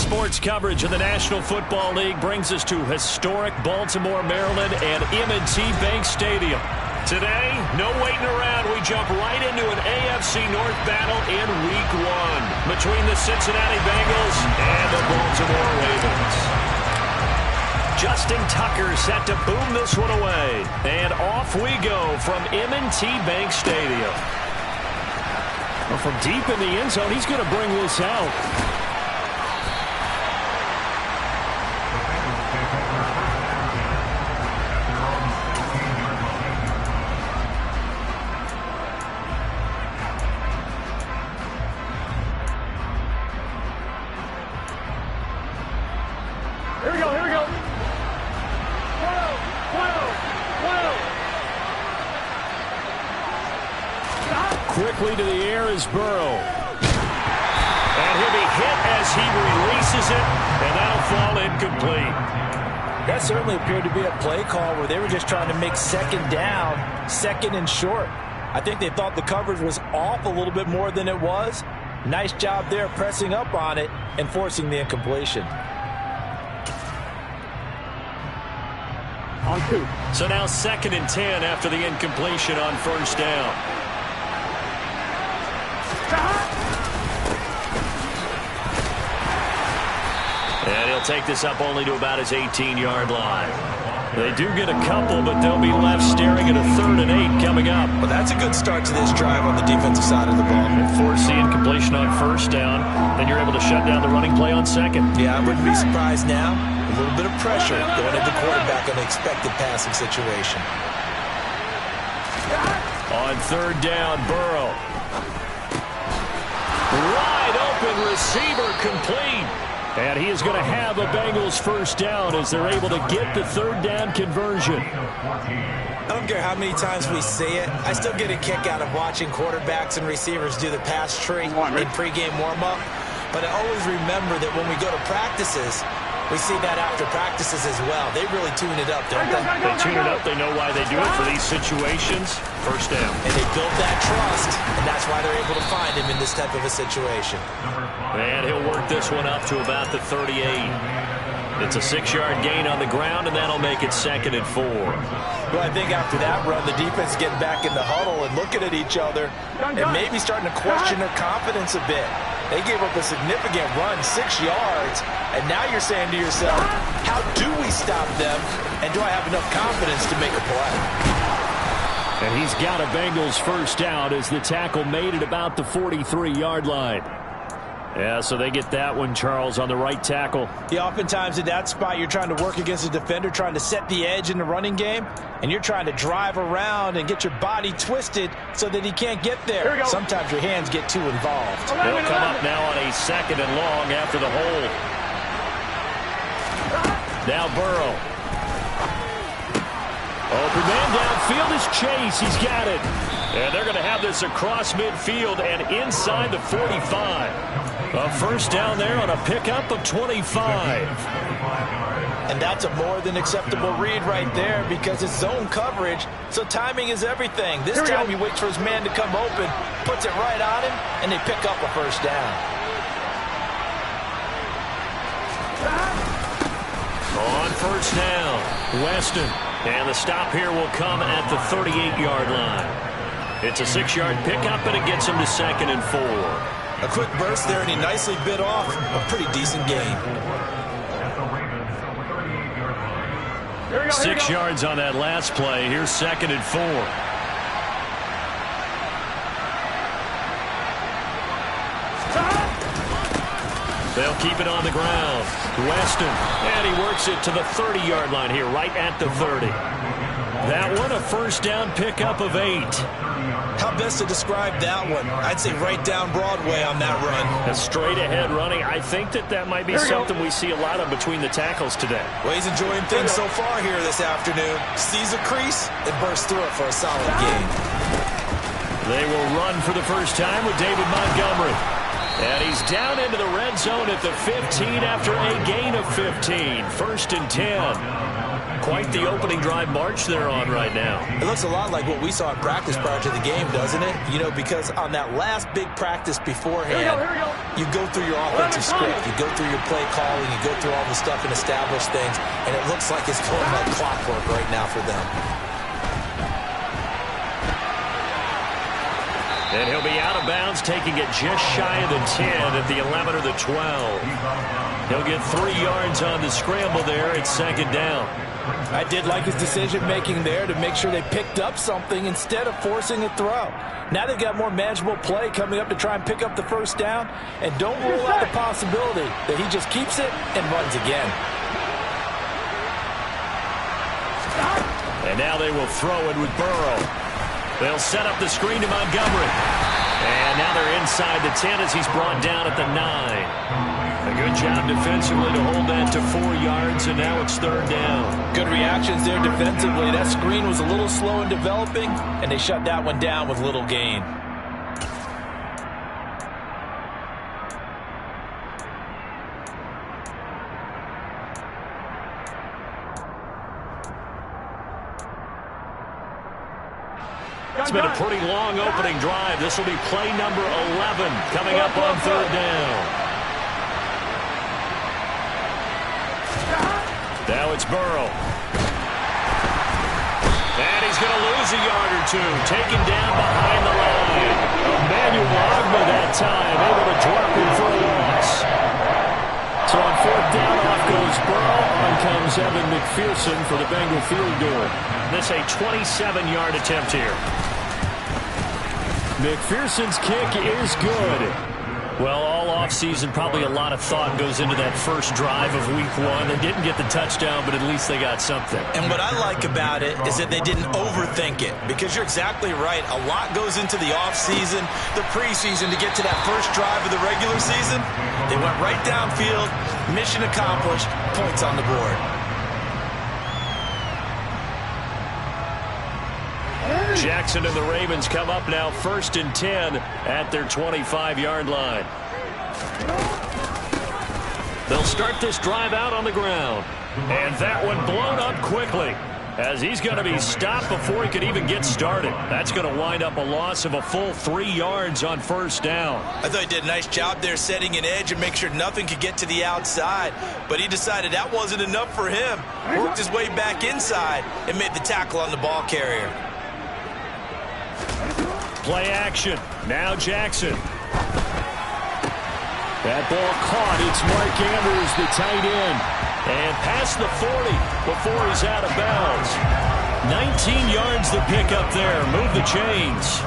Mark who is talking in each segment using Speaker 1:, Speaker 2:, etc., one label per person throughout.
Speaker 1: Sports coverage of the National Football League brings us to historic Baltimore, Maryland, and M&T Bank Stadium. Today, no waiting around. We jump right into an AFC North battle in Week 1 between the Cincinnati Bengals and the Baltimore Ravens. Justin Tucker set to boom this one away. And off we go from M&T Bank Stadium. Well, from deep in the end zone, he's going to bring this out. Quickly to the air is Burrow. And he'll be hit as he releases it, and that'll fall incomplete.
Speaker 2: That certainly appeared to be a play call where they were just trying to make second down, second and short. I think they thought the coverage was off a little bit more than it was. Nice job there pressing up on it and forcing the incompletion.
Speaker 1: On 2. So now 2nd and 10 after the incompletion on first down. And he'll take this up only to about his 18-yard line. They do get a couple, but they'll be left staring at a 3rd and 8 coming up.
Speaker 2: Well, that's a good start to this drive on the defensive side of the ball.
Speaker 1: And force the incompletion on first down, then you're able to shut down the running play on 2nd.
Speaker 2: Yeah, I wouldn't be surprised now. A little bit of pressure going into quarterback on the expected passing situation.
Speaker 1: On 3rd down, Burrow. Wide open receiver complete. And he is going to have a Bengals first down as they're able to get the 3rd down conversion.
Speaker 2: I don't care how many times we say it. I still get a kick out of watching quarterbacks and receivers do the pass tree in pregame warm-up. But I always remember that when we go to practices, we see that after practices as well. They really tune it up, don't they?
Speaker 1: They tune it up. They know why they do it for these situations. First down.
Speaker 2: And they build that trust, and that's why they're able to find him in this type of a situation.
Speaker 1: And he'll work this one up to about the 38. It's a 6-yard gain on the ground, and that'll make it 2nd and 4.
Speaker 2: Well, I think after that run, the defense getting back in the huddle and looking at each other and maybe starting to question their confidence a bit. They gave up a significant run, 6 yards, and now you're saying to yourself, how do we stop them, and do I have enough confidence to make a play?
Speaker 1: And he's got a Bengals first down as the tackle made it about the 43-yard line. Yeah, so they get that one, Charles, on the right tackle.
Speaker 2: Yeah, oftentimes at that spot, you're trying to work against a defender, trying to set the edge in the running game, and you're trying to drive around and get your body twisted so that he can't get there. Sometimes your hands get too involved.
Speaker 1: They'll come up now on a 2nd and long after the hold. Now Burrow. Open man downfield is Chase. He's got it. And they're going to have this across midfield and inside the 45. A first down there on a pickup of 25.
Speaker 2: And that's a more than acceptable read right there because it's zone coverage, so timing is everything. This time he waits for his man to come open, puts it right on him, and they pick up a first down.
Speaker 1: On first down, Weston. And the stop here will come at the 38-yard line. It's a 6-yard pickup, and it gets him to 2nd and 4.
Speaker 2: A quick burst there, and he nicely bit off a pretty decent gain.
Speaker 1: 6 yards on that last play. Here's 2nd and 4. They'll keep it on the ground. Weston, and he works it to the 30-yard line here, right at the 30. That one, a first down pickup of 8.
Speaker 2: How best to describe that one? I'd say right down Broadway on that run.
Speaker 1: A straight-ahead running. I think that might be something we see a lot of between the tackles today.
Speaker 2: Well, he's enjoying things so far here this afternoon. Sees a crease and bursts through it for a solid gain.
Speaker 1: They will run for the first time with David Montgomery. And he's down into the red zone at the 15 after a gain of 15. 1st and 10. Quite the opening drive march they're on right now.
Speaker 2: It looks a lot like what we saw in practice prior to the game, doesn't it? You know, because on that last big practice beforehand, you go through your offensive script, you go through your play calling, you go through all the stuff and establish things, and it looks like it's going like clockwork right now for them.
Speaker 1: And he'll be out of bounds, taking it just shy of the 10 at the 11 or the 12. He'll get 3 yards on the scramble there at second down.
Speaker 2: I did like his decision-making there to make sure they picked up something instead of forcing a throw. Now they've got more manageable play coming up to try and pick up the first down, and don't rule out the possibility that he just keeps it and runs again.
Speaker 1: And now they will throw it with Burrow. They'll set up the screen to Montgomery. And now they're inside the 10 as he's brought down at the 9. A good job defensively to hold that to 4 yards, and now it's third down.
Speaker 2: Good reactions there defensively. That screen was a little slow in developing, and they shut that one down with little gain.
Speaker 1: It's been a pretty long opening drive. This will be play number 11 coming up on third down. Now it's Burrow. And he's going to lose a yard or two. Taken down behind the line. Emmanuel Ogbah that time, able to drop him for a loss. So on fourth down, off goes Burrow. On comes Evan McPherson for the Bengal field goal. This a 27-yard attempt here. McPherson's kick is good. Well, all offseason, probably a lot of thought goes into that first drive of week 1. They didn't get the touchdown, but at least they got something.
Speaker 2: And what I like about it is that they didn't overthink it, because you're exactly right. A lot goes into the offseason, the preseason to get to that first drive of the regular season. They went right downfield, mission accomplished, points on the board.
Speaker 1: Jackson and the Ravens come up now first and 10 at their 25-yard line. They'll start this drive out on the ground. And that one blown up quickly as he's going to be stopped before he could even get started. That's going to wind up a loss of a full 3 yards on first down.
Speaker 2: I thought he did a nice job there setting an edge and make sure nothing could get to the outside. But he decided that wasn't enough for him. Worked his way back inside and made the tackle on the ball carrier.
Speaker 1: Play action. Now Jackson. That ball caught. It's Mark Andrews, the tight end. And past the 40 before he's out of bounds. 19 yards the pick up there. Move the chains.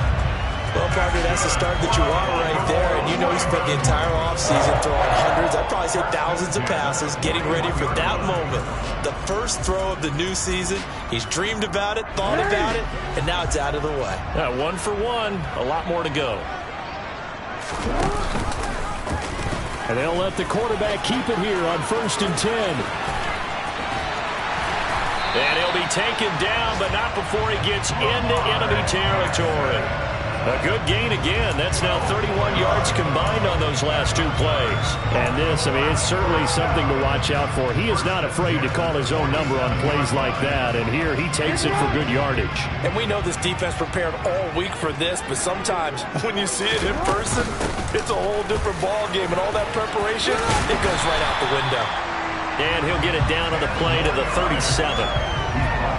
Speaker 2: Well, partner, that's the start that you want right there. And you know he spent the entire offseason throwing hundreds, I'd probably say thousands of passes, getting ready for that moment. The first throw of the new season. He's dreamed about it, thought about it, and now it's out of the way.
Speaker 1: 1 for 1. A lot more to go. And they'll let the quarterback keep it here on first and 10. And he'll be taken down, but not before he gets into enemy territory. A good gain again. That's now 31 yards combined on those last 2 plays. And this, I mean, it's certainly something to watch out for. He is not afraid to call his own number on plays like that. And here he takes it for good yardage.
Speaker 2: And we know this defense prepared all week for this, but sometimes when you see it in person, it's a whole different ball game. And all that preparation, it goes right out the window.
Speaker 1: And he'll get it down on the play to the 37.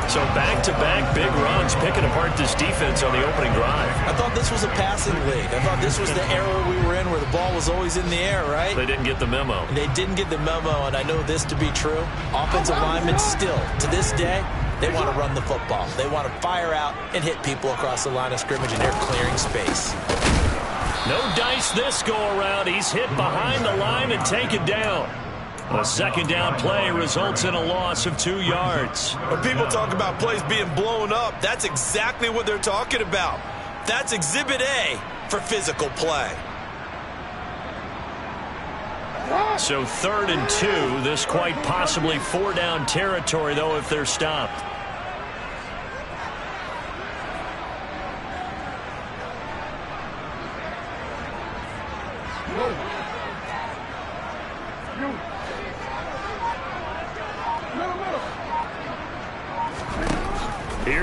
Speaker 1: So back-to-back big runs, picking apart this defense on the opening drive.
Speaker 2: I thought this was a passing league. I thought this was the era we were in where the ball was always in the air, right?
Speaker 1: They didn't get the memo.
Speaker 2: They didn't get the memo, and I know this to be true. Offensive linemen still, to this day, they want to run the football. They want to fire out and hit people across the line of scrimmage, and they're clearing space.
Speaker 1: No dice this go-around. He's hit behind the line and taken down. A second down play results in a loss of 2 yards.
Speaker 2: When people talk about plays being blown up, that's exactly what they're talking about. That's Exhibit A for physical play.
Speaker 1: So 3rd and 2. This quite possibly 4-down territory, though, if they're stopped.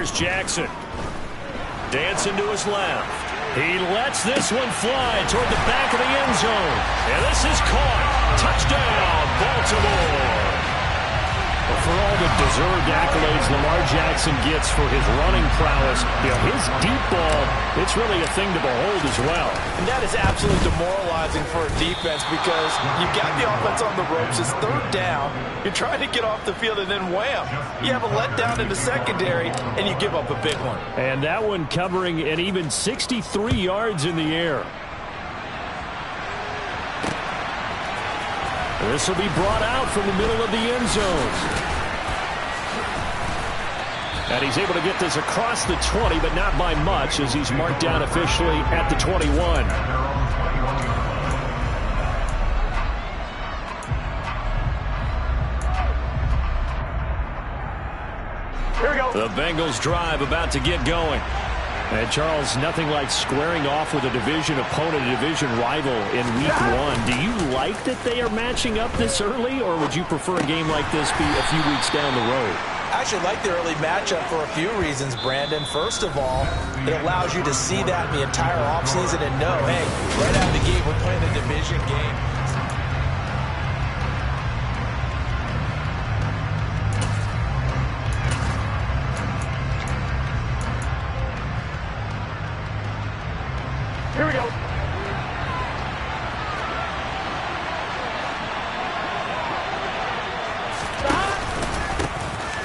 Speaker 1: Here's Jackson. Dancing to his left. He lets this one fly toward the back of the end zone. And this is caught. Touchdown, Baltimore. For all the deserved accolades Lamar Jackson gets for his running prowess, his deep ball, it's really a thing to behold as well.
Speaker 2: And that is absolutely demoralizing for a defense because you've got the offense on the ropes. It's third down. You're trying to get off the field, and then wham, you have a letdown in the secondary, and you give up a big one.
Speaker 1: And that one covering an even 63 yards in the air. This will be brought out from the middle of the end zone. And he's able to get this across the 20, but not by much, as he's marked down officially at the 21. Here we go. The Bengals drive about to get going. And Charles, nothing like squaring off with a division opponent, a division rival in week one. Do you like that they are matching up this early, or would you prefer a game like this be a few weeks down the road?
Speaker 2: I actually like the early matchup for a few reasons, Brandon. First of all, it allows you to see that in the entire offseason and know, hey, right out of the gate, we're playing a division game.
Speaker 1: Here we go.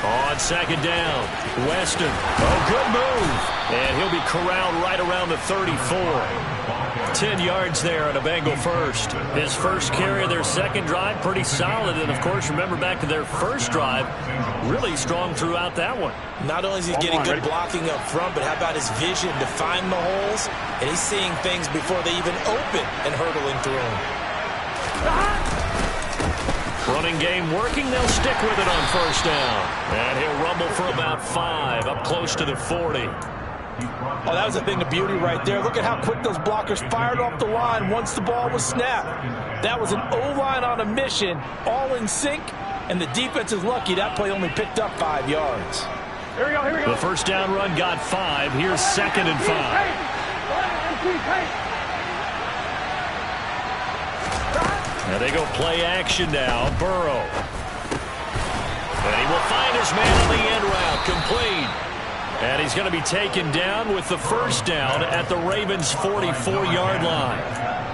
Speaker 1: On second down, Weston. Oh, good move. And he'll be corralled right around the 34. 10 yards there on a Bengal first. His first carry of their second drive, pretty solid. And, of course, remember back to their first drive, really strong throughout that one.
Speaker 2: Not only is he getting good blocking up front, but how about his vision to find the holes? And he's seeing things before they even open and hurdling through them.
Speaker 1: Running game working. They'll stick with it on first down. And he'll rumble for about 5, up close to the 40.
Speaker 2: Oh, that was a thing of beauty right there. Look at how quick those blockers fired off the line once the ball was snapped. That was an O-line on a mission, all in sync, and the defense is lucky that play only picked up 5 yards.
Speaker 1: Here we go, here we go. The first down run got 5. Here's second and 5. Now they go play action now. Burrow. And he will find his man on the end route. Complete. And he's going to be taken down with the first down at the Ravens' 44-yard line.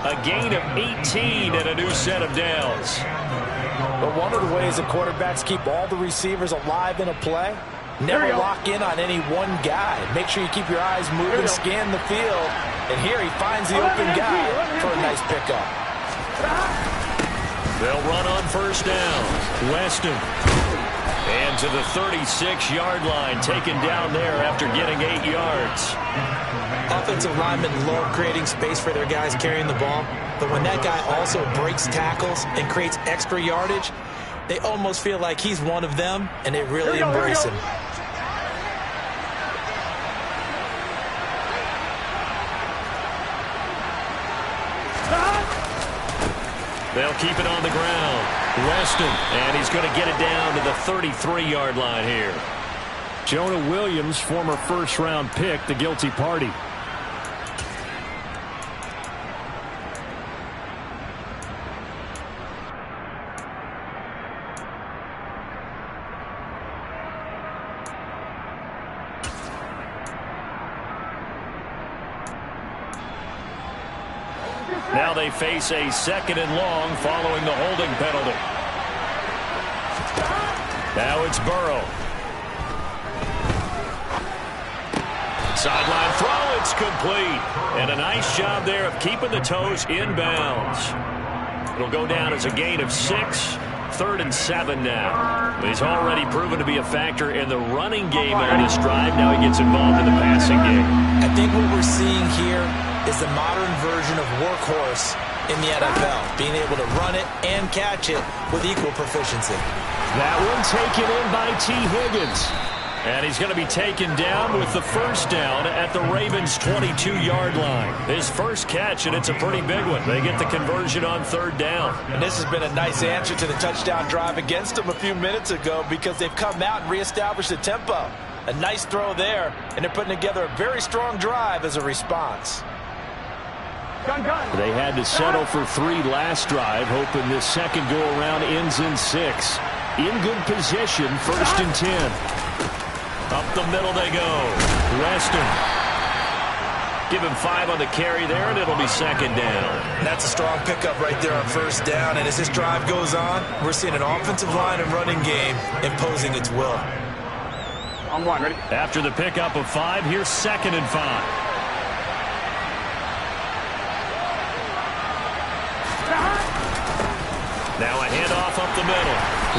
Speaker 1: A gain of 18 and a new set of downs.
Speaker 2: But one of the ways that quarterbacks keep all the receivers alive in a play, never lock in on any one guy. Make sure you keep your eyes moving, scan the field. And here he finds the open guy for a nice pickup.
Speaker 1: They'll run on first down. Weston. And to the 36-yard line, taken down there after getting 8 yards.
Speaker 2: Offensive linemen love creating space for their guys carrying the ball, but when that guy also breaks tackles and creates extra yardage, they almost feel like he's one of them, and they really embrace him.
Speaker 1: They'll keep it on the ground. Weston, and he's going to get it down to the 33-yard line here. Jonah Williams, former first-round pick, the guilty party. Now they face a second and long following the holding penalty. Now it's Burrow. Sideline throw, it's complete. And a nice job there of keeping the toes inbounds. It'll go down as a gain of 6. 3rd and 7 now. He's already proven to be a factor in the running game on this drive. Now he gets involved in the passing game.
Speaker 2: I think what we're seeing here is the modern version of workhorse in the NFL, being able to run it and catch it with equal proficiency.
Speaker 1: That one taken in by T. Higgins. And he's going to be taken down with the first down at the Ravens' 22-yard line. His first catch, and it's a pretty big one. They get the conversion on 3rd down.
Speaker 2: And this has been a nice answer to the touchdown drive against them a few minutes ago because they've come out and reestablished the tempo. A nice throw there, and they're putting together a very strong drive as a response.
Speaker 1: They had to settle for 3 last drive, hoping this second go-around ends in 6. In good position, 1st and 10. Up the middle they go. Weston. Give him 5 on the carry there, and it'll be 2nd down.
Speaker 2: That's a strong pickup right there on 1st down, and as this drive goes on, we're seeing an offensive line and running game imposing its will.
Speaker 3: On 1, ready?
Speaker 1: After the pickup of 5, here's 2nd and 5. Now a handoff up the middle.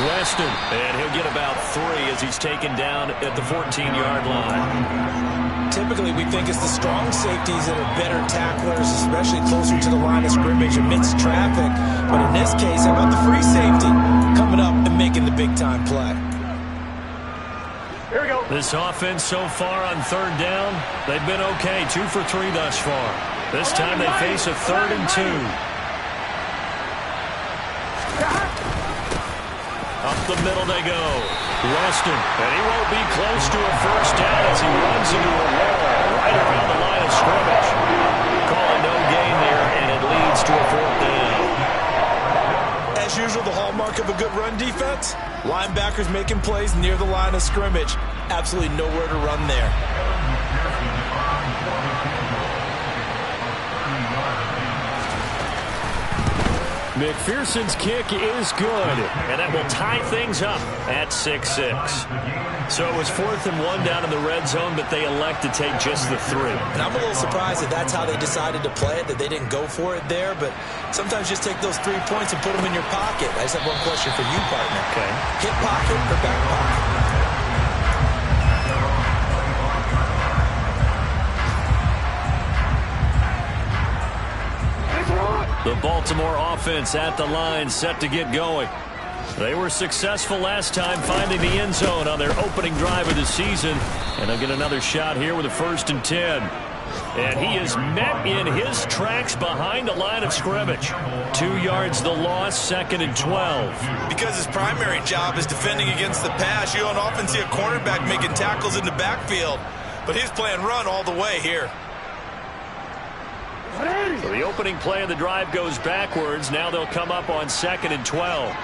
Speaker 1: Weston, and he'll get about 3 as he's taken down at the 14-yard line.
Speaker 2: Typically, we think it's the strong safeties that are better tacklers, especially closer to the line of scrimmage amidst traffic. But in this case, how about the free safety coming up and making the big-time play?
Speaker 3: Here we go.
Speaker 1: This offense so far on 3rd down, they've been okay. 2 for 3 thus far. This time they face a 3rd and 2. Up the middle they go. Weston, and he won't be close to a 1st down as he runs into a wall right around the line of scrimmage. Call it no gain there, and it leads to a 4th down.
Speaker 2: As usual, the hallmark of a good run defense, linebackers making plays near the line of scrimmage. Absolutely nowhere to run there.
Speaker 1: McPherson's kick is good, and that will tie things up at 6-6. So it was 4th and 1 down in the red zone, but they elect to take just the 3.
Speaker 2: And I'm a little surprised that that's how they decided to play it, that they didn't go for it there. But sometimes just take those 3 points and put them in your pocket. I just have one question for you, partner.
Speaker 1: Okay.
Speaker 2: Hip pocket or back pocket?
Speaker 1: The Baltimore offense at the line, set to get going. They were successful last time finding the end zone on their opening drive of the season. And they'll get another shot here with a 1st and 10. And he is met in his tracks behind the line of scrimmage. 2 yards the loss, 2nd and 12.
Speaker 2: Because his primary job is defending against the pass, you don't often see a cornerback making tackles in the backfield. But he's playing run all the way here.
Speaker 1: So the opening play of the drive goes backwards. Now they'll come up on 2nd and 12.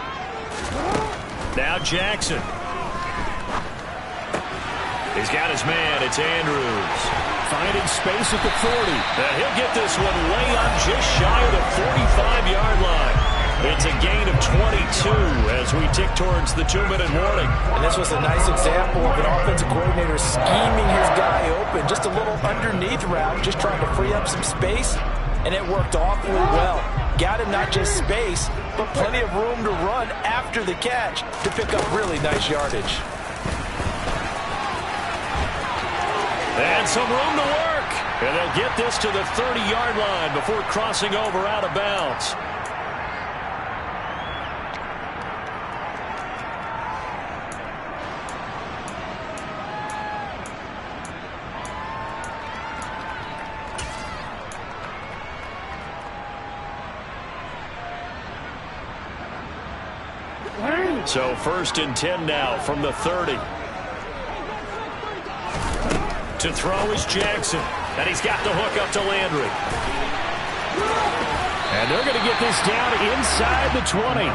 Speaker 1: Now Jackson. He's got his man. It's Andrews. Finding space at the 40. And he'll get this one way up just shy of the 45-yard line. It's a gain of 22 as we tick towards the 2-minute warning.
Speaker 2: And this was a nice example of an offensive coordinator scheming his guy open. Just a little underneath route, just trying to free up some space, and it worked awfully well. Got him not just space, but plenty of room to run after the catch to pick up really nice yardage.
Speaker 1: And some room to work. And they'll get this to the 30-yard line before crossing over out of bounds. So 1st and 10 now from the 30. To throw is Jackson. And he's got the hook up to Landry. And they're going to get this down inside the 20.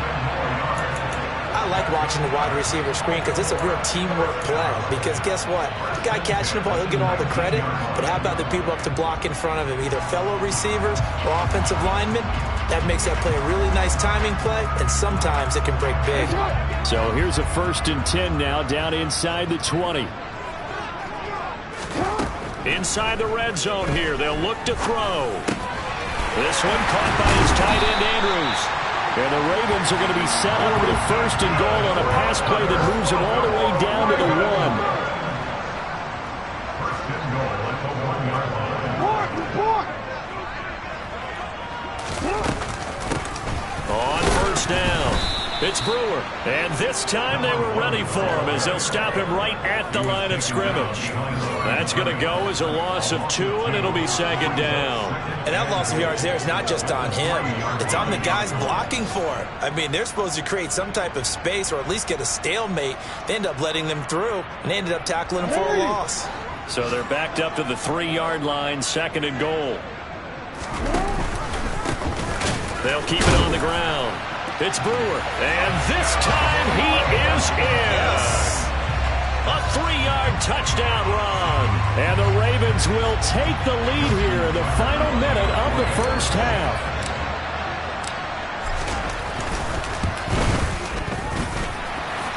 Speaker 2: I like watching the wide receiver screen because it's a real teamwork play. Because guess what? The guy catching the ball, he'll get all the credit. But how about the people up to block in front of him? Either fellow receivers or offensive linemen. That makes that play a really nice timing play, and sometimes it can break big.
Speaker 1: So here's a 1st and 10 now, down inside the 20. Inside the red zone here, they'll look to throw. This one caught by his tight end, Andrews. And the Ravens are going to be set up with a 1st and goal on a pass play that moves them all the way down to the 1. It's Brewer. And this time they were ready for him as they'll stop him right at the line of scrimmage. That's going to go as a loss of 2, and it'll be second down.
Speaker 2: And that loss of yards there is not just on him. It's on the guys blocking for him. I mean, they're supposed to create some type of space or at least get a stalemate. They end up letting them through, and they ended up tackling him for a loss.
Speaker 1: So they're backed up to the 3-yard line, second and goal. They'll keep it on the ground. It's Brewer, and this time he is in.
Speaker 2: Yes.
Speaker 1: A 3-yard touchdown run. And the Ravens will take the lead here in the final minute of the first half.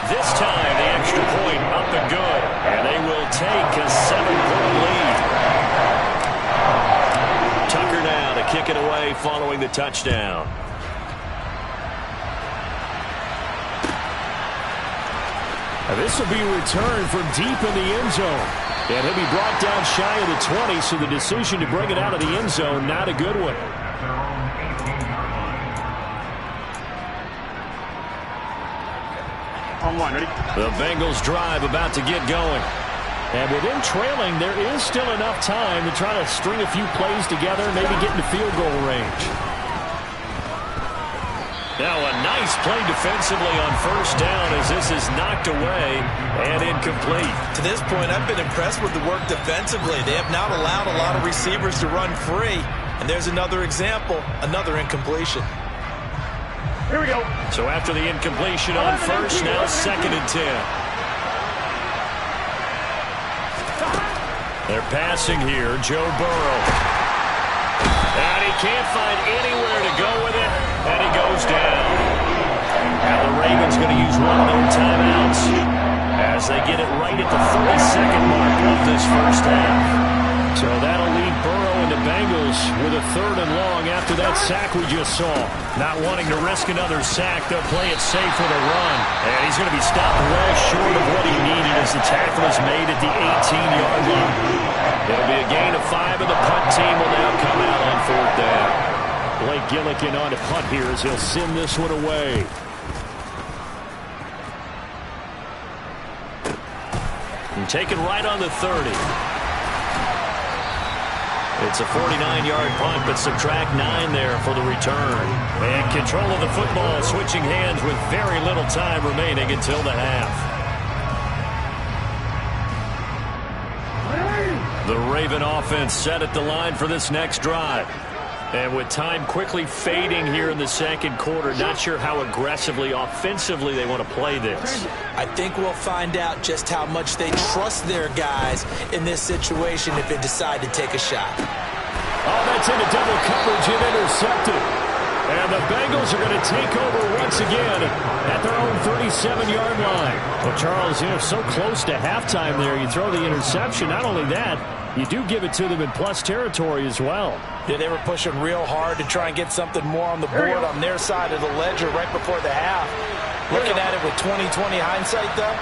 Speaker 1: This time the extra point up and good. And they will take a 7-point lead. Tucker now to kick it away following the touchdown. This will be returned from deep in the end zone. And he'll be brought down shy of the 20, so the decision to bring it out of the end zone, not a good one.
Speaker 3: On one, ready?
Speaker 1: The Bengals drive about to get going. And with them trailing, there is still enough time to try to string a few plays together, maybe get into field goal range. Now a nice play defensively on first down as this is knocked away and incomplete.
Speaker 2: To this point, I've been impressed with the work defensively. They have not allowed a lot of receivers to run free. And there's another example, another incompletion.
Speaker 3: Here we go.
Speaker 1: So after the incompletion on first, now second and 10. They're passing here, Joe Burrow. And he can't find anywhere to go with it, and he goes down. Now the Ravens going to use one of their timeouts as they get it right at the 32nd mark of this first half. So that'll lead Burrow and the Bengals with a 3rd and long after that sack we just saw. Not wanting to risk another sack, they'll play it safe with a run. And he's going to be stopped well short of what he needed as the tackle is made at the 18-yard line. It'll be a gain of 5, and the punt team will now come out on 4th down. Blake Gillikin on to punt here as he'll send this one away. And taken right on the 30. It's a 49-yard punt, but subtract 9 there for the return. And control of the football, switching hands with very little time remaining until the half. The Raven offense set at the line for this next drive. And with time quickly fading here in the second quarter, not sure how aggressively, offensively they want to play this.
Speaker 2: I think we'll find out just how much they trust their guys in this situation if they decide to take a shot.
Speaker 1: Oh, that's into double coverage and intercepted. And the Bengals are going to take over once again at their own 37-yard line. Well, Charles, so close to halftime there, you throw the interception. Not only that, you do give it to them in plus territory as well.
Speaker 2: Yeah, they were pushing real hard to try and get something more on the board on their side of the ledger right before the half. Looking at it with 20/20 hindsight, though,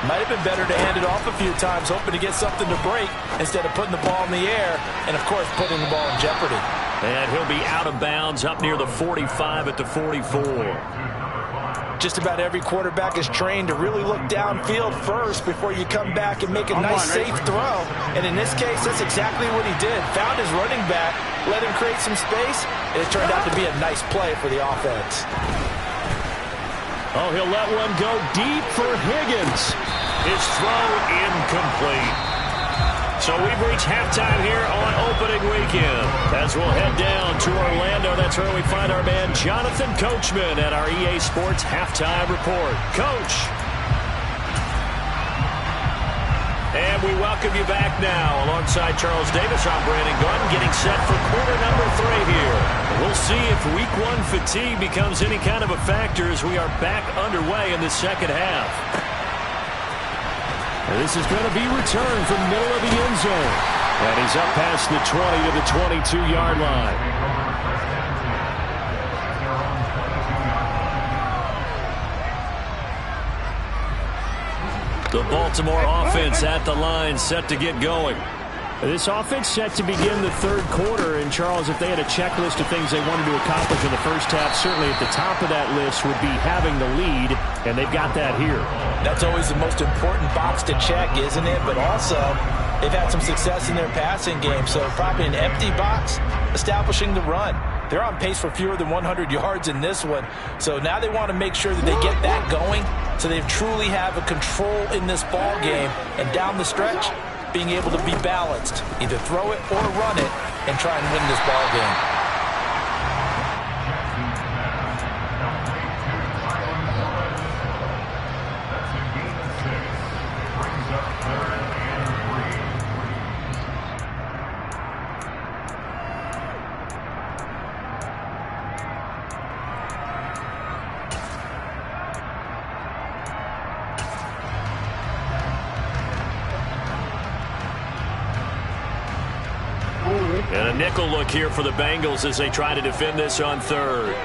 Speaker 2: might have been better to hand it off a few times, hoping to get something to break instead of putting the ball in the air and, of course, putting the ball in jeopardy.
Speaker 1: And he'll be out of bounds up near the 45 at the 44.
Speaker 2: Just about every quarterback is trained to really look downfield first before you come back and make a nice, safe throw. And in this case, that's exactly what he did. Found his running back, let him create some space, and it turned out to be a nice play for the offense.
Speaker 1: Oh, he'll let one go deep for Higgins. His throw incomplete. So we've reached halftime here on opening weekend. As we'll head down to Orlando, that's where we find our man Jonathan Coachman at our EA Sports Halftime Report. Coach. And we welcome you back now. Alongside Charles Davis, I'm Brandon Gunn, getting set for quarter number 3 here. We'll see if week 1 fatigue becomes any kind of a factor as we are back underway in the second half. And this is going to be returned from the middle of the end zone. And he's up past the 20 to the 22-yard line. The Baltimore offense at the line, set to get going. This offense set to begin the third quarter. And, Charles, if they had a checklist of things they wanted to accomplish in the first half, certainly at the top of that list would be having the lead, and they've got that here.
Speaker 2: That's always the most important box to check, isn't it? But also, they've had some success in their passing game, so probably an empty box establishing the run. They're on pace for fewer than 100 yards in this one, so now they want to make sure that they get that going so they truly have a control in this ball game, and down the stretch, being able to be balanced, either throw it or run it, and try and win this ball game.
Speaker 1: And a nickel look here for the Bengals as they try to defend this on third.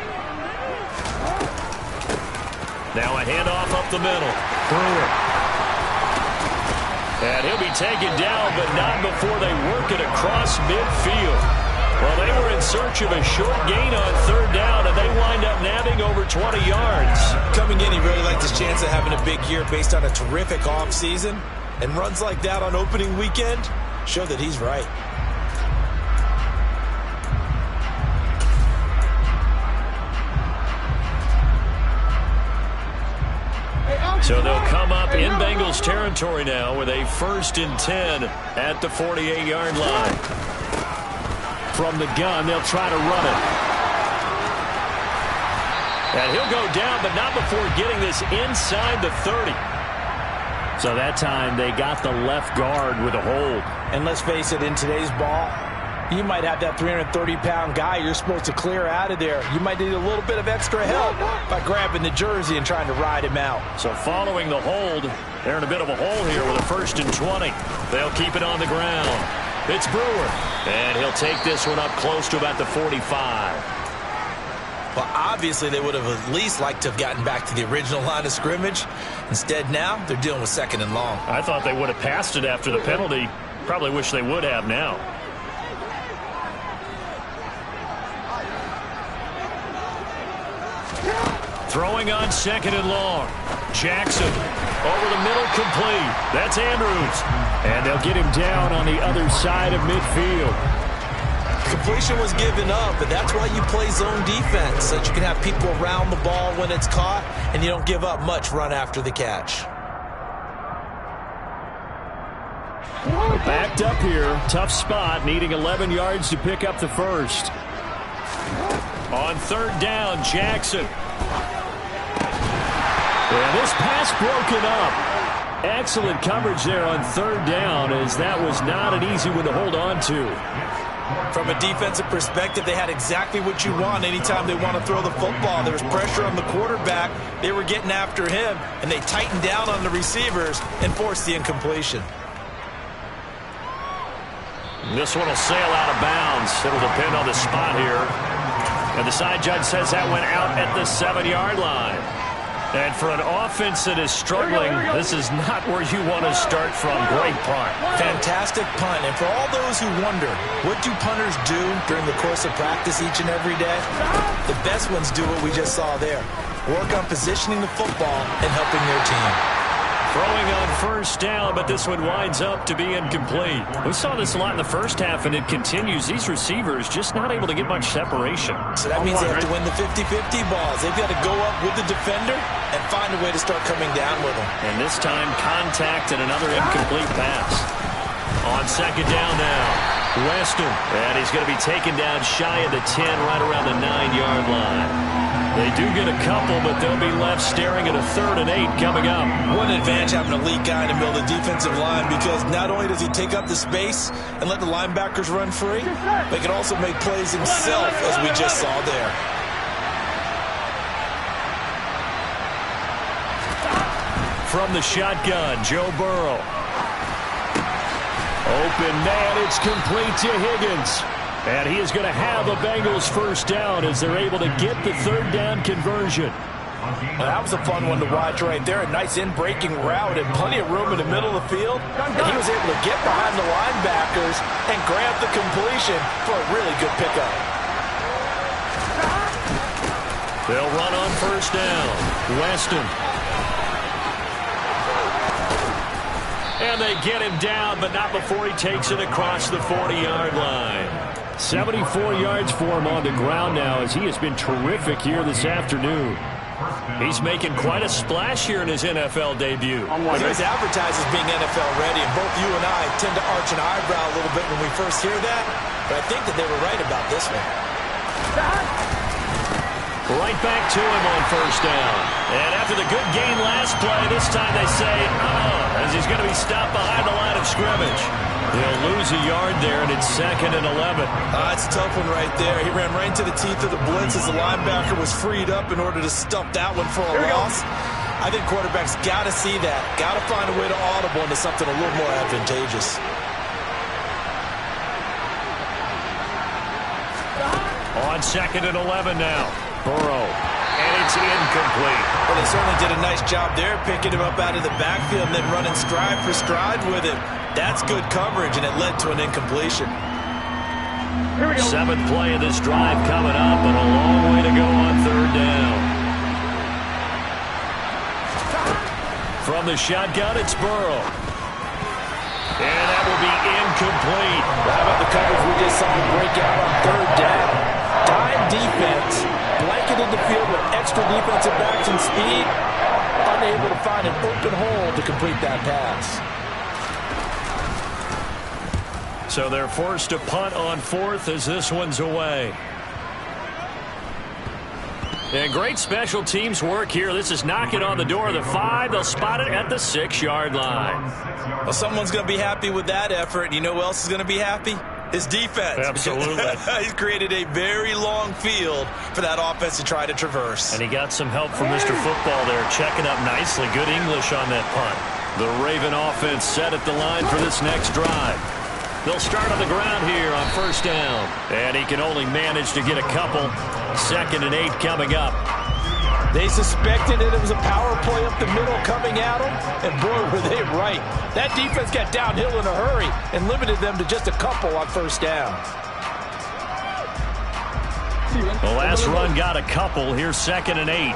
Speaker 1: Now a handoff up the middle. Brewer. And he'll be taken down, but not before they work it across midfield. Well, they were in search of a short gain on third down, and they wind up nabbing over 20 yards.
Speaker 2: Coming in, he really liked his chance of having a big year based on a terrific offseason. And runs like that on opening weekend show that he's right.
Speaker 1: So they'll come up in Bengals territory now with a 1st and 10 at the 48-yard line. From the gun, they'll try to run it. And he'll go down, but not before getting this inside the 30. So that time they got the left guard with a hold.
Speaker 2: And let's face it, in today's ball, you might have that 330-pound guy you're supposed to clear out of there. You might need a little bit of extra help by grabbing the jersey and trying to ride him out.
Speaker 1: So following the hold, they're in a bit of a hole here with a 1st and 20. They'll keep it on the ground. It's Brewer. And he'll take this one up close to about the 45.
Speaker 2: Well, obviously they would have at least liked to have gotten back to the original line of scrimmage. Instead, now they're dealing with 2nd and long.
Speaker 1: I thought they would have passed it after the penalty. Probably wish they would have now. Throwing on 2nd and long. Jackson over the middle, complete. That's Andrews. And they'll get him down on the other side of midfield.
Speaker 2: Completion was given up, but that's why you play zone defense, so that you can have people around the ball when it's caught, and you don't give up much run after the catch.
Speaker 1: Backed up here. Tough spot, needing 11 yards to pick up the first. On third down, Jackson. And this pass broken up. Excellent coverage there on third down, as that was not an easy one to hold on to.
Speaker 2: From a defensive perspective, they had exactly what you want anytime they want to throw the football. There was pressure on the quarterback. They were getting after him, and they tightened down on the receivers and forced the incompletion.
Speaker 1: This one will sail out of bounds. It'll depend on the spot here. And the side judge says that went out at the 7-yard line. And for an offense that is struggling, this is not where you want to start from. Great punt.
Speaker 2: Fantastic punt. And for all those who wonder, what do punters do during the course of practice each and every day? The best ones do what we just saw there. Work on positioning the football and helping their team.
Speaker 1: Throwing on first down, but this one winds up to be incomplete. We saw this a lot in the first half, and it continues. These receivers just not able to get much separation.
Speaker 2: So that means they have to win the 50-50 balls. They've got to go up with the defender and find a way to start coming down with them.
Speaker 1: And this time, contact and another incomplete pass. On second down now, Weston. And he's going to be taken down shy of the 10, right around the 9-yard line. They do get a couple, but they'll be left staring at a 3rd and 8 coming up.
Speaker 2: What an advantage having a elite guy in the middle of the defensive line, because not only does he take up the space and let the linebackers run free, but he can also make plays himself, as we just saw there.
Speaker 1: From the shotgun, Joe Burrow. Open man, it's complete to Higgins. And he is going to have a Bengals first down as they're able to get the third down conversion.
Speaker 2: Well, that was a fun one to watch right there. A nice in-breaking route and plenty of room in the middle of the field. And he was able to get behind the linebackers and grab the completion for a really good pickup.
Speaker 1: They'll run on first down. Weston. And they get him down, but not before he takes it across the 40-yard line. 74 yards for him on the ground now, as he has been terrific here this afternoon. He's making quite a splash here in his NFL debut.
Speaker 2: Well, he was advertised as being NFL ready, and both you and I tend to arch an eyebrow a little bit when we first hear that, but I think that they were right about this one.
Speaker 1: Right back to him on first down. And after the good gain last play, this time they say, as he's going to be stopped behind the line of scrimmage. He'll lose a yard there, and it's 2nd and 11.
Speaker 2: It's a tough one right there. He ran right into the teeth of the blitz as the linebacker was freed up in order to stuff that one for a loss. I think quarterbacks got to see that. Got to find a way to audible into something a little more advantageous.
Speaker 1: On 2nd and 11 now. Burrow. And it's incomplete.
Speaker 2: Well, they certainly did a nice job there, picking him up out of the backfield and then running stride for stride with him. That's good coverage, and it led to an incompletion.
Speaker 1: 7th play of this drive coming up, and a long way to go on 3rd down. From the shotgun, it's Burrow. And that will be incomplete.
Speaker 2: How about the coverage we just saw him break out on 3rd down? Dime defense, blanketed the field with extra defensive backs and speed, unable to find an open hole to complete that pass.
Speaker 1: So they're forced to punt on 4th as this one's away. And great special teams work here. This is knocking on the door of the 5. They'll spot it at the 6-yard line.
Speaker 2: Well, someone's going to be happy with that effort. You know who else is going to be happy? His defense.
Speaker 1: Absolutely.
Speaker 2: He's created a very long field for that offense to try to traverse.
Speaker 1: And he got some help from Mr. Football there, checking up nicely. Good English on that punt. The Raven offense set at the line for this next drive. They'll start on the ground here on first down. And he can only manage to get a couple. 2nd and 8 coming up.
Speaker 2: They suspected that it was a power play up the middle coming at them, and boy, were they right. That defense got downhill in a hurry and limited them to just a couple on first down.
Speaker 1: The last run got a couple. Here's 2nd and 8.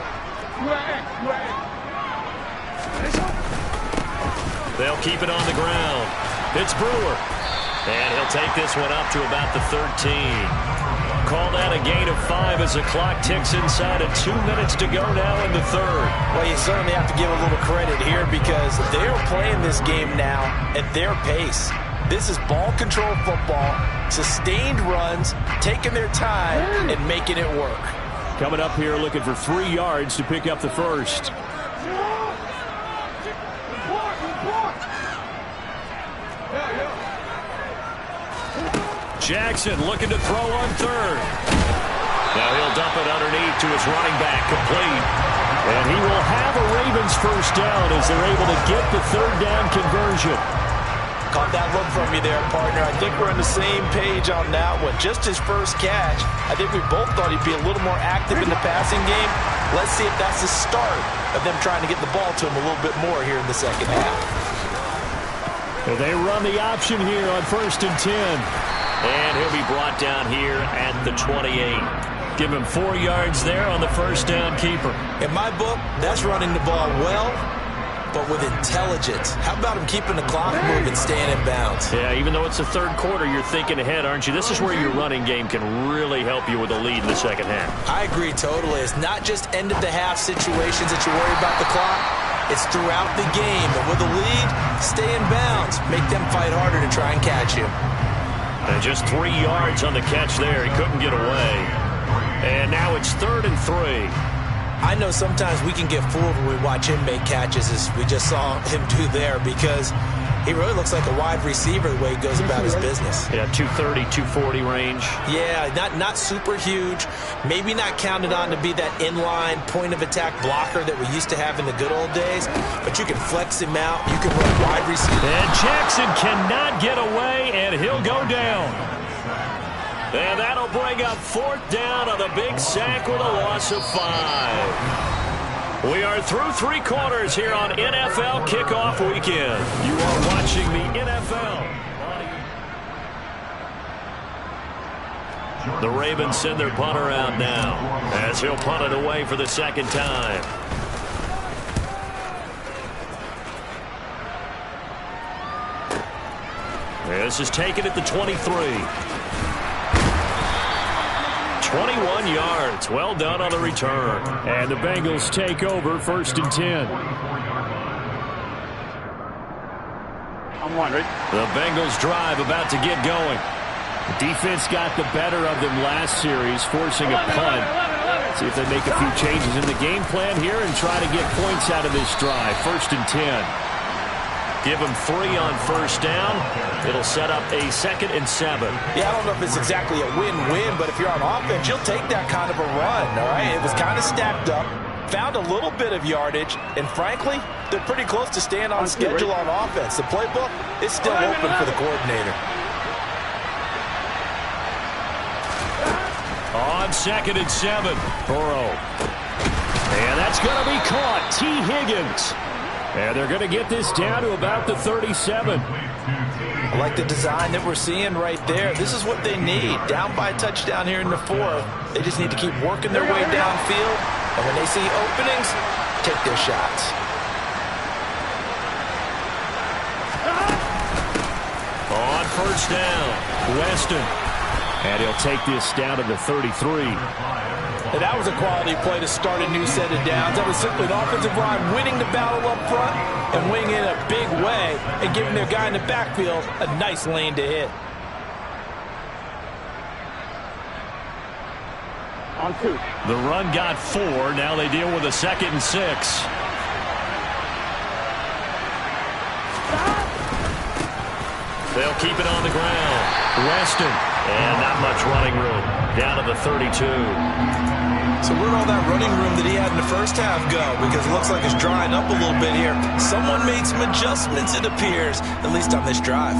Speaker 1: They'll keep it on the ground. It's Brewer. And he'll take this one up to about the 13. Call that a gain of 5 as the clock ticks inside of 2 minutes to go now in the 3rd.
Speaker 2: Well, you certainly have to give a little credit here because they're playing this game now at their pace. This is ball control football, sustained runs, taking their time and making it work.
Speaker 1: Coming up here looking for 3 yards to pick up the first. Jackson looking to throw on 3rd. Now he'll dump it underneath to his running back, complete. And he will have a Ravens first down as they're able to get the 3rd down conversion.
Speaker 2: Caught that look from you there, partner. I think we're on the same page on that one. Just his first catch. I think we both thought he'd be a little more active in the passing game. Let's see if that's the start of them trying to get the ball to him a little bit more here in the second half.
Speaker 1: Well, they run the option here on 1st and 10. And he'll be brought down here at the 28. Give him 4 yards there on the first down keeper.
Speaker 2: In my book, that's running the ball well, but with intelligence. How about him keeping the clock moving, staying in bounds?
Speaker 1: Yeah, even though it's the 3rd quarter, you're thinking ahead, aren't you? This is where your running game can really help you with a lead in the second half.
Speaker 2: I agree totally. It's not just end-of-the-half situations that you worry about the clock. It's throughout the game. And with a lead, stay in bounds. Make them fight harder to try and catch you.
Speaker 1: And just 3 yards on the catch there. He couldn't get away. And now it's 3rd and 3.
Speaker 2: I know sometimes we can get fooled when we watch him make catches, as we just saw him do there, because he really looks like a wide receiver the way he goes about his business.
Speaker 1: Yeah, 230, 240 range.
Speaker 2: Yeah, not super huge. Maybe not counted on to be that inline point-of-attack blocker that we used to have in the good old days, but you can flex him out. You can run wide receiver.
Speaker 1: And Jackson cannot get away, and he'll go down. And that'll bring up 4th down on the big sack with a loss of 5. We are through 3 quarters here on NFL Kickoff Weekend. You are watching the NFL. The Ravens send their punter out now as he'll punt it away for the second time. This is taken at the 23. 21 yards. Well done on the return. And the Bengals take over 1st and 10.
Speaker 3: I'm one, ready?
Speaker 1: The Bengals drive about to get going. The defense got the better of them last series, forcing a punt. See if they make a few changes in the game plan here and try to get points out of this drive. 1st and 10. Give them 3 on 1st down. It'll set up a 2nd and 7.
Speaker 2: Yeah, I don't know if it's exactly a win-win, but if you're on offense, you'll take that kind of a run, all right? It was kind of stacked up, found a little bit of yardage, and frankly, they're pretty close to staying on schedule on offense. The playbook is still open for the coordinator.
Speaker 1: On 2nd and 7, Burrow. And that's going to be caught. T. Higgins. And they're going to get this down to about the 37.
Speaker 2: I like the design that we're seeing right there. This is what they need. Down by a touchdown here in the 4th. They just need to keep working their way downfield. And when they see openings, take their shots.
Speaker 1: On 1st down, Weston. And he'll take this down to the 33.
Speaker 2: And that was a quality play to start a new set of downs. That was simply an offensive line winning the battle up front and winning it in a big way and giving their guy in the backfield a nice lane to hit.
Speaker 3: On 2.
Speaker 1: The run got 4. Now they deal with a 2nd and 6. They'll keep it on the ground. Weston. And not much running room. Down to the 32.
Speaker 2: So where'd all that running room that he had in the first half go? Because it looks like it's drying up a little bit here. Someone made some adjustments, it appears, at least on this drive.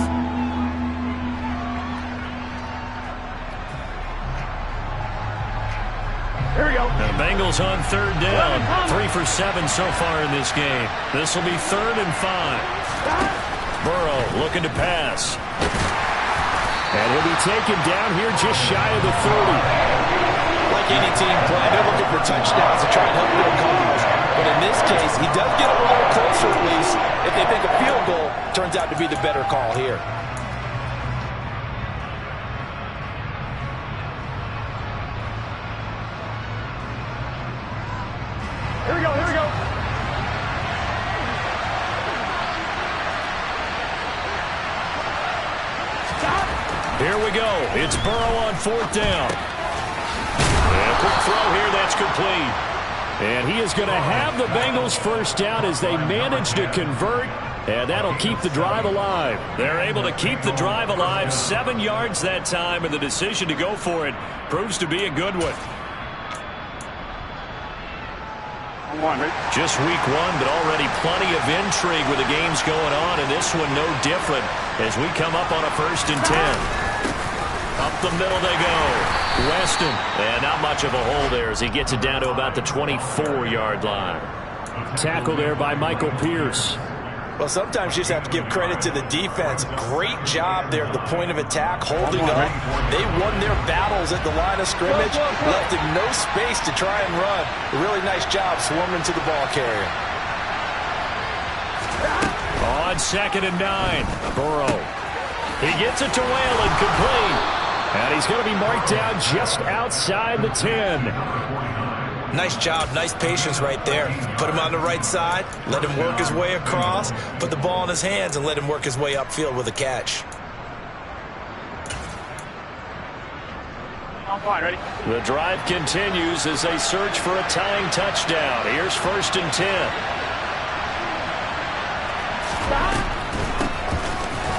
Speaker 3: Here we go.
Speaker 1: The Bengals on 3rd down. 3 for 7 so far in this game. This will be 3rd and 5. Burrow looking to pass. And he'll be taken down here just shy of the 30.
Speaker 2: Like any team plan, they're looking for touchdowns to try and help their cause. But in this case, he does get a little closer at least. If they think a field goal turns out to be the better call here.
Speaker 3: Here we go, here we go.
Speaker 1: Here we go. It's Burrow on 4th down. And a quick throw here. That's complete. And he is going to have the Bengals 1st down as they manage to convert. And that'll keep the drive alive. They're able to keep the drive alive. 7 yards that time. And the decision to go for it proves to be a good one.
Speaker 3: I'm one, ready?
Speaker 1: Just week 1, but already plenty of intrigue with the games going on. And this one no different as we come up on a 1st and 10. Up the middle they go. Weston. And not much of a hole there as he gets it down to about the 24-yard line. Tackle there by Michael Pierce.
Speaker 2: Well, sometimes you just have to give credit to the defense. Great job there at the point of attack, holding up. They won their battles at the line of scrimmage, left him no space to try and run. A really nice job swarming to the ball carrier.
Speaker 1: On 2nd and 9, Burrow. He gets it to Whalen, complete. And he's going to be marked down just outside the 10.
Speaker 2: Nice job, nice patience right there. Put him on the right side, let him work his way across, put the ball in his hands, and let him work his way upfield with a catch.
Speaker 3: I'm fine, ready?
Speaker 1: The drive continues as they search for a tying touchdown. Here's 1st and 10.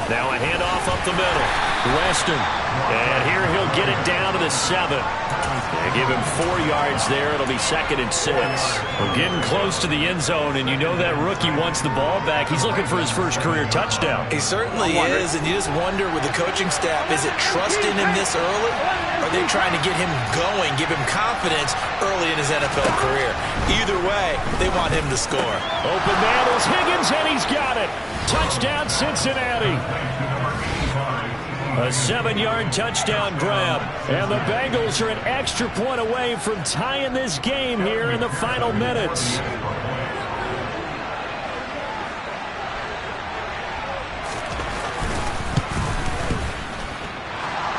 Speaker 1: Now a handoff up the middle. Weston. And here he'll get it down to the 7. They give him 4 yards there. It'll be 2nd and 6. We're getting close to the end zone, and you know that rookie wants the ball back. He's looking for his first career touchdown.
Speaker 2: He certainly is, and you just wonder with the coaching staff, is it trusting him this early? Or are they trying to get him going, give him confidence early in his NFL career? Either way, they want him to score.
Speaker 1: Open man is Higgins, and he's got it. Touchdown, Cincinnati. A 7-yard touchdown grab. And the Bengals are an extra point away from tying this game here in the final minutes.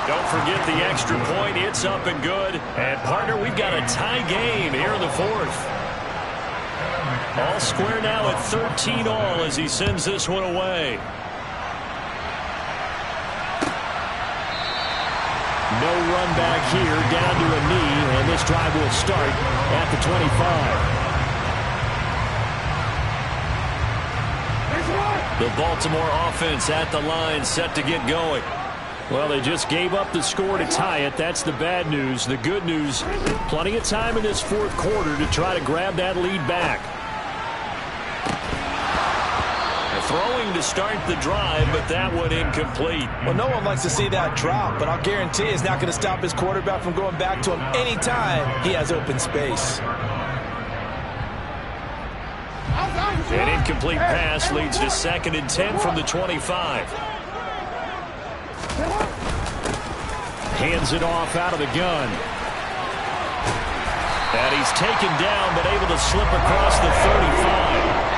Speaker 1: Don't forget the extra point. It's up and good. And, partner, we've got a tie game here in the 4th. All square now at 13 all as he sends this one away. No run back here, down to a knee, and this drive will start at the 25. The Baltimore offense at the line, set to get going. Well, they just gave up the score to tie it. That's the bad news. The good news, plenty of time in this 4th quarter to try to grab that lead back. Throwing to start the drive, but that one incomplete.
Speaker 2: Well, no one likes to see that drop, but I'll guarantee it's not going to stop his quarterback from going back to him anytime he has open space.
Speaker 1: An incomplete pass leads to 2nd and 10 from the 25. Hands it off out of the gun. And he's taken down, but able to slip across the 35.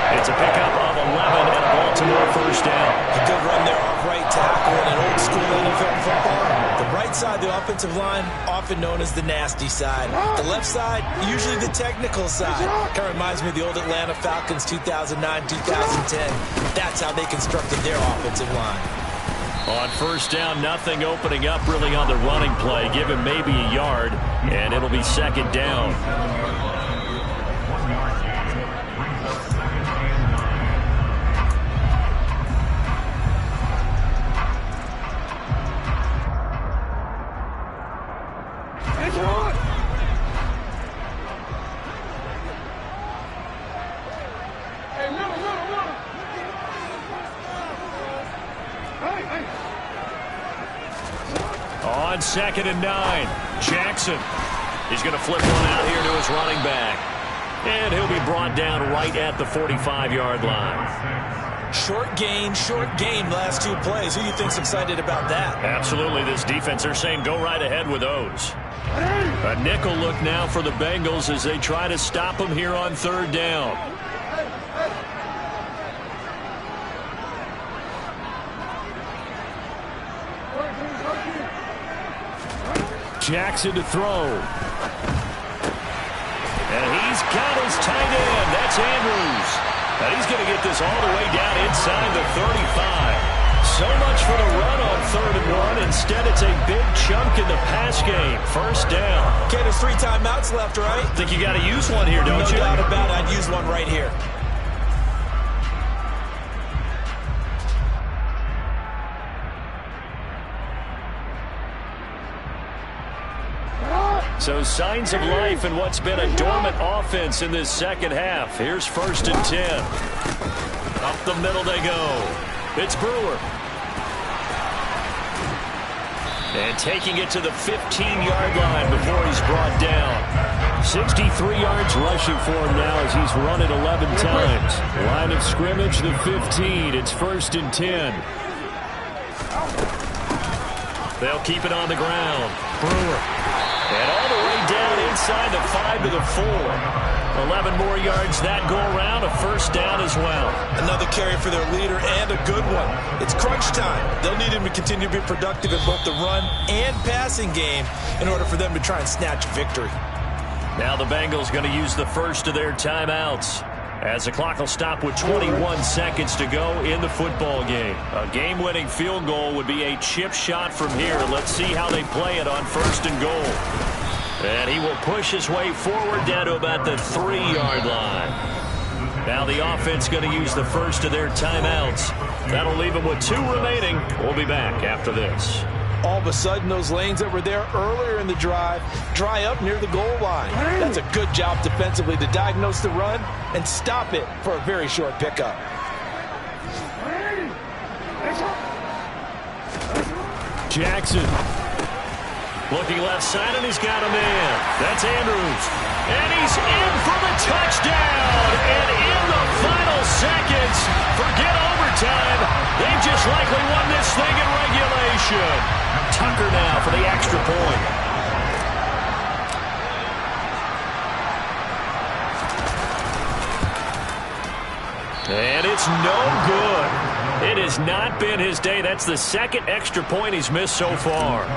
Speaker 1: It's a pickup of 11 and a Baltimore first down.
Speaker 2: A good run there off right tackle in an old school NFL football. The right side of the offensive line, often known as the nasty side. The left side, usually the technical side. Kind of reminds me of the old Atlanta Falcons 2009, 2010. That's how they constructed their offensive line.
Speaker 1: On first down, nothing opening up really on the running play. Give him maybe a yard, and it'll be 2nd down. On 2nd and 9, Jackson. He's going to flip one out here to his running back. And he'll be brought down right at the 45-yard line.
Speaker 2: Short game last 2 plays. Who do you think's excited about that?
Speaker 1: Absolutely. This defense, they're saying go right ahead with those. A nickel look now for the Bengals as they try to stop him here on 3rd down. Jackson to throw. And he's got his tight end. That's Andrews. And he's going to get this all the way down inside the 35. So much for the run on 3rd and 1. Instead, it's a big chunk in the pass game. First down.
Speaker 2: Okay, there's 3 timeouts left, right?
Speaker 1: Think you got to use one here, don't you?
Speaker 2: No doubt about it. I'd use one right here.
Speaker 1: So signs of life in what's been a dormant offense in this 2nd half. Here's 1st and 10. Up the middle they go. It's Brewer. And taking it to the 15-yard line before he's brought down. 63 yards rushing for him now as he's run it 11 times. Line of scrimmage, the 15. It's 1st and 10. They'll keep it on the ground. Brewer. And all the way down inside the 5 to the 4. 11 more yards that go around, a first down as well.
Speaker 2: Another carry for their leader and a good one. It's crunch time. They'll need him to continue to be productive in both the run and passing game in order for them to try and snatch victory.
Speaker 1: Now the Bengals going to use the first of their timeouts as the clock will stop with 21 seconds to go in the football game. A game-winning field goal would be a chip shot from here. Let's see how they play it on 1st and goal. And he will push his way forward down to about the 3-yard line. Now the offense going to use the first of their timeouts. That'll leave them with 2 remaining. We'll be back after this.
Speaker 2: All of a sudden, those lanes that were there earlier in the drive dry up near the goal line. That's a good job defensively to diagnose the run and stop it for a very short pickup.
Speaker 1: Jackson. Looking left side, and he's got a man. That's Andrews. And he's in for the touchdown. And in the final seconds, forget overtime. They've just likely won this thing in regulation. Tucker now for the extra point. And it's no good. It has not been his day. That's the second extra point he's missed so far.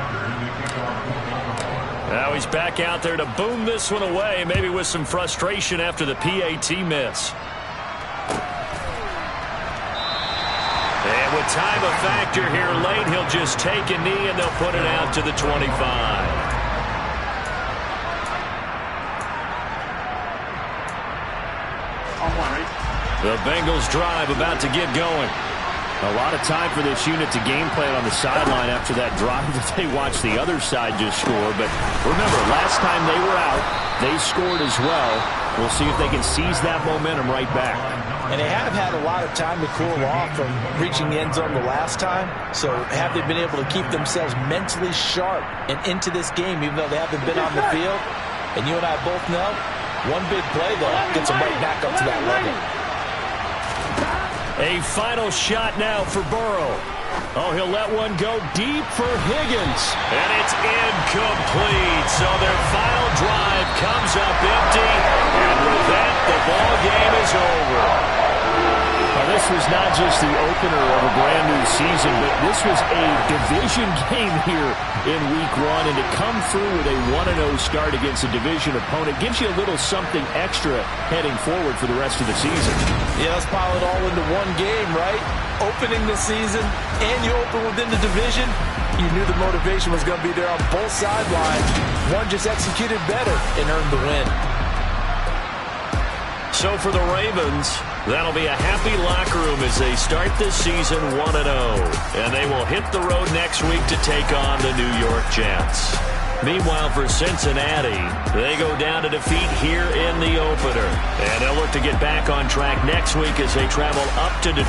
Speaker 1: Now he's back out there to boom this one away, maybe with some frustration after the PAT miss. And with time a factor here late, he'll just take a knee and they'll put it out to the 25. The Bengals drive about to get going.
Speaker 4: A lot of time for this unit to game plan on the sideline after that drive that they watched the other side just score. But remember, last time they were out, they scored as well. We'll see if they can seize that momentum right back.
Speaker 2: And they have had a lot of time to cool off from reaching the end zone the last time. So have they been able to keep themselves mentally sharp and into this game, even though they haven't been on the field? And you and I both know, one big play, though, gets them right back up to that level.
Speaker 1: A final shot now for Burrow. Oh, he'll let one go deep for Higgins. And it's incomplete. So their final drive comes up empty. And with that, the ball game is over.
Speaker 4: Well, this was not just the opener of a brand new season, but this was a division game here in week one. And to come through with a 1-0 start against a division opponent gives you a little something extra heading forward for the rest of the season.
Speaker 2: Yeah, let's pile it all into one game, right? Opening the season, and you open within the division. You knew the motivation was going to be there on both sidelines. One just executed better and earned the win.
Speaker 1: So for the Ravens, that'll be a happy locker room as they start this season 1-0. And they will hit the road next week to take on the New York Jets. Meanwhile, for Cincinnati, they go down to defeat here in the opener. And they'll look to get back on track next week as they travel up to Detroit.